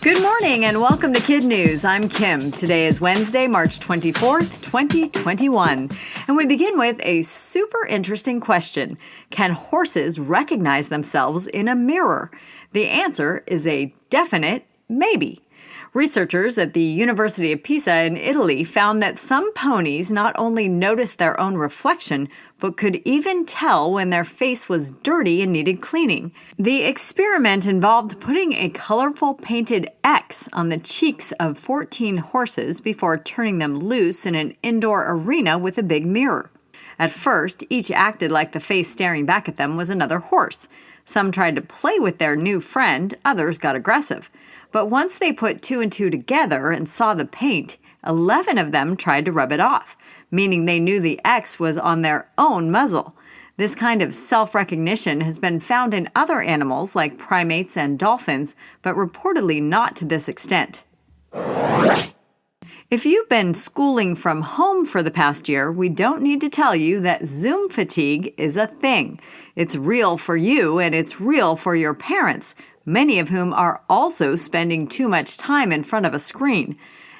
Good morning and welcome to Kid News. I'm Kim. Today is Wednesday, March 24th, 2021. And we begin with a super interesting question. Can horses recognize themselves in a mirror? The answer is a definite maybe. Researchers at the University of Pisa in Italy found that some ponies not only noticed their own reflection, but could even tell when their face was dirty and needed cleaning. The experiment involved putting a colorful painted X on the cheeks of 14 horses before turning them loose in an indoor arena with a big mirror. At first, each acted like the face staring back at them was another horse. Some tried to play with their new friend, others got aggressive. But once they put two and two together and saw the paint, 11 of them tried to rub it off, meaning they knew the X was on their own muzzle. This kind of self-recognition has been found in other animals like primates and dolphins, but reportedly not to this extent. If you've been schooling from home for the past year, we don't need to tell you that Zoom fatigue is a thing. It's real for you and it's real for your parents, many of whom are also spending too much time in front of a screen.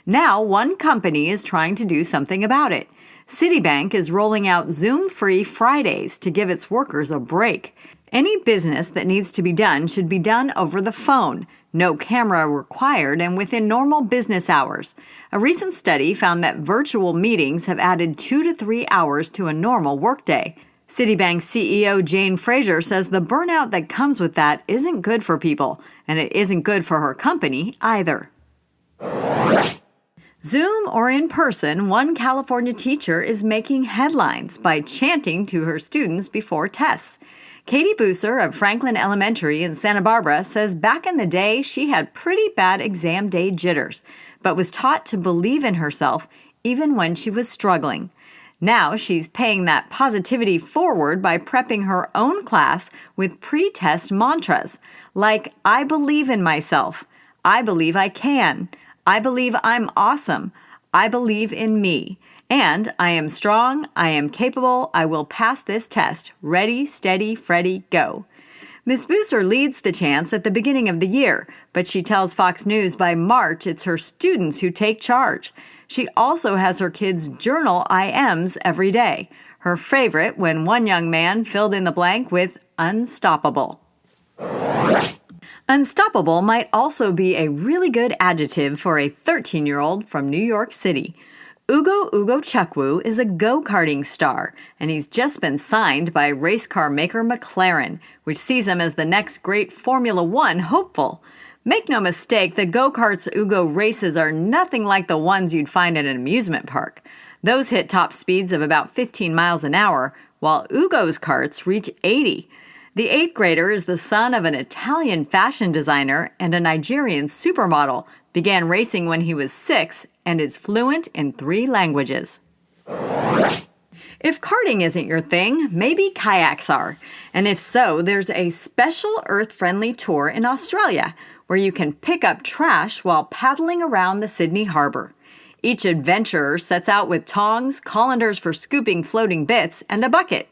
Now, one company is trying to do something about it. Citibank is rolling out Zoom-free Fridays to give its workers a break. Any business that needs to be done should be done over the phone. No camera required and within normal business hours. A recent study found that virtual meetings have added 2 to 3 hours to a normal workday. Citibank CEO Jane Fraser says the burnout that comes with that isn't good for people, and it isn't good for her company either. Zoom or in person, one California teacher is making headlines by chanting to her students before tests. Katie Booser of Franklin Elementary in Santa Barbara says back in the day she had pretty bad exam day jitters, but was taught to believe in herself even when she was struggling. Now she's paying that positivity forward by prepping her own class with pre-test mantras like, I believe in myself, I believe I can, I believe I'm awesome, I believe in me, and I am strong, I am capable, I will pass this test, ready, steady, Freddy, go. Ms. Booser leads the chants at the beginning of the year, but she tells Fox News by March it's her students who take charge. She also has her kids journal IMs every day. Her favorite when one young man filled in the blank with unstoppable. Unstoppable might also be a really good adjective for a 13-year-old from New York City. Ugo Chukwu is a go-karting star, and he's just been signed by race car maker McLaren, which sees him as the next great Formula One hopeful. Make no mistake, the go-karts Ugo races are nothing like the ones you'd find at an amusement park. Those hit top speeds of about 15 miles an hour, while Ugo's karts reach 80. The 8th grader is the son of an Italian fashion designer and a Nigerian supermodel, began racing when he was 6, and is fluent in 3 languages. If karting isn't your thing, maybe kayaks are. And if so, there's a special earth-friendly tour in Australia, where you can pick up trash while paddling around the Sydney Harbor. Each adventurer sets out with tongs, colanders for scooping floating bits, and a bucket.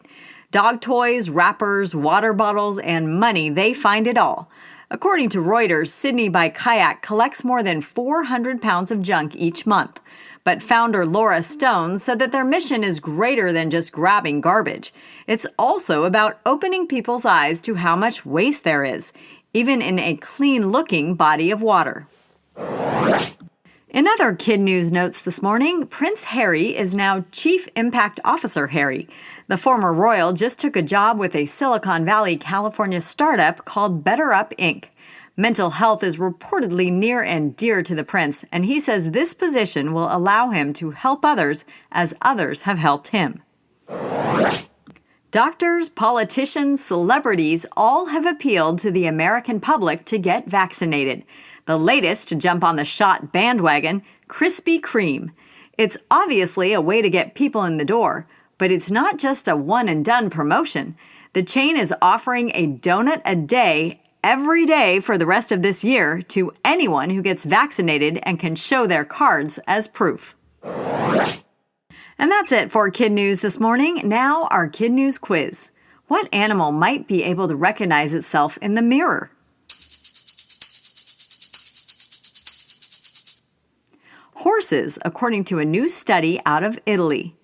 Dog toys, wrappers, water bottles, and money, they find it all. According to Reuters, Sydney by Kayak collects more than 400 pounds of junk each month. But founder Laura Stone said that their mission is greater than just grabbing garbage. It's also about opening people's eyes to how much waste there is, even in a clean-looking body of water. In other Kid News notes this morning, Prince Harry is now Chief Impact Officer Harry. The former royal just took a job with a Silicon Valley, California startup called Better Up Inc. Mental health is reportedly near and dear to the prince, and he says this position will allow him to help others as others have helped him. Doctors, politicians, celebrities all have appealed to the American public to get vaccinated. The latest to jump on the shot bandwagon, Krispy Kreme. It's obviously a way to get people in the door, but it's not just a one-and-done promotion. The chain is offering a donut a day every day for the rest of this year to anyone who gets vaccinated and can show their cards as proof. And that's it for Kid News this morning. Now our Kid News quiz. What animal might be able to recognize itself in the mirror? horses, according to a new study out of Italy.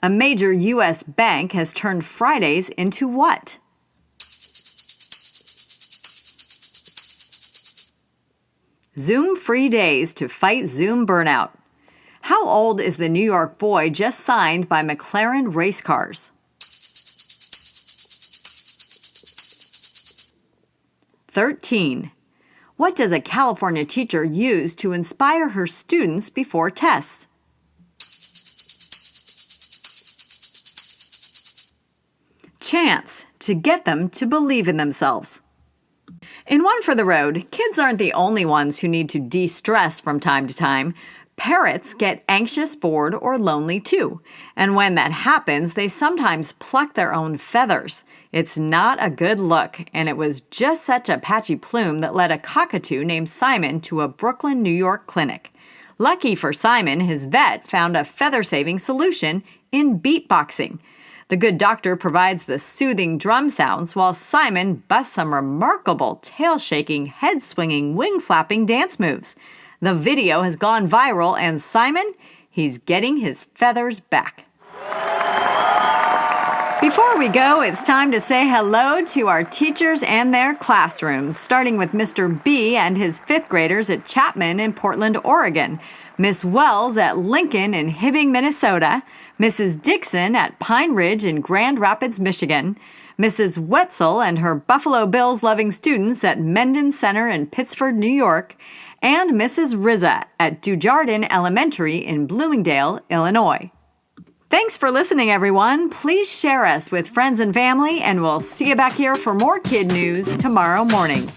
A major U.S. bank has turned Fridays into what? Zoom-free days to fight Zoom burnout. How old is the New York boy just signed by McLaren race cars? 13. What does a California teacher use to inspire her students before tests? Chants, to get them to believe in themselves. In One for the Road, kids aren't the only ones who need to de-stress from time to time. Parrots get anxious, bored, or lonely too. And when that happens, they sometimes pluck their own feathers. It's not a good look, and it was just such a patchy plume that led a cockatoo named Simon to a Brooklyn, New York clinic. Lucky for Simon, his vet found a feather-saving solution in beatboxing. The good doctor provides the soothing drum sounds while Simon busts some remarkable tail-shaking, head-swinging, wing-flapping dance moves. The video has gone viral, and Simon, he's getting his feathers back. Before we go, it's time to say hello to our teachers and their classrooms, starting with Mr. B and his 5th graders at Chapman in Portland, Oregon, Miss Wells at Lincoln in Hibbing, Minnesota, Mrs. Dixon at Pine Ridge in Grand Rapids, Michigan, Mrs. Wetzel and her Buffalo Bills-loving students at Menden Center in Pittsford, New York, and Mrs. Rizza at Dujardin Elementary in Bloomingdale, Illinois. Thanks for listening, everyone. Please share us with friends and family, and we'll see you back here for more kid news tomorrow morning.